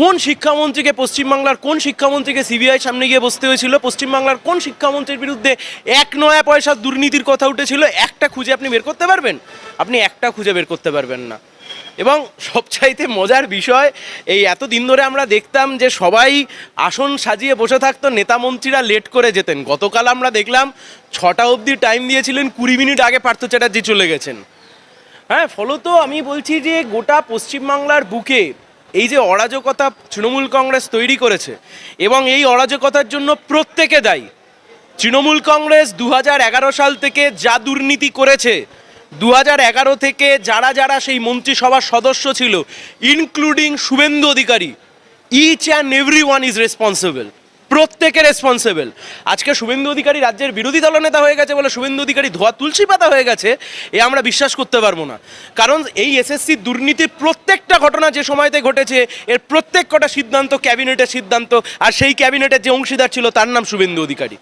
কোন শিক্ষামন্ত্রীকে পশ্চিমবাংলার কোন শিক্ষামন্ত্রীকে সিবিআই সামনে গিয়ে বসতে হয়েছিল? পশ্চিমবাংলার কোন শিক্ষামন্ত্রীর বিরুদ্ধে এক নয়া পয়সার দুর্নীতির কথা উঠেছিল? একটা খুঁজে আপনি বের করতে পারবেন? আপনি একটা খুঁজে বের করতে পারবেন না। এবং সবচাইতে মজার বিষয়, এই এত দিন ধরে আমরা দেখতাম যে সবাই আসন সাজিয়ে বসে থাকতো, নেতা মন্ত্রীরা লেট করে যেতেন। গতকাল আমরা দেখলাম 6টা অবধি টাইম দিয়েছিলেন, 20 মিনিট আগে পার্থ চ্যাটার্জি চলে গেছেন। হ্যাঁ, ফলত আমি বলছি যে গোটা পশ্চিমবাংলার বুকে এই যে অরাজকতা তৃণমূল কংগ্রেস তৈরি করেছে, এবং এই অরাজকতার জন্য প্রত্যেকে দায়ী। তৃণমূল কংগ্রেস 2011 সাল থেকে যা দুর্নীতি করেছে, 2011 থেকে যারা যারা সেই মন্ত্রিসভার সদস্য ছিল, including Suvendu Adhikari, each and every one is responsible. প্রত্যেকে রেসপন্সিবল। আজকে শুভেন্দু অধিকারী রাজ্যের বিরোধী দলনেতা হয়ে গেছে বলে শুভেন্দু অধিকারী ধোয়া তুলসী পাতা হয়ে গেছে, এ আমরা বিশ্বাস করতে পারবো না। কারণ এই এসএসসি দুর্নীতির প্রত্যেকটা ঘটনা যে সময়তে ঘটেছে, এর প্রত্যেক কটা সিদ্ধান্ত ক্যাবিনেটের সিদ্ধান্ত, আর সেই ক্যাবিনেটের যে অংশীদার ছিল তার নাম শুভেন্দু অধিকারী।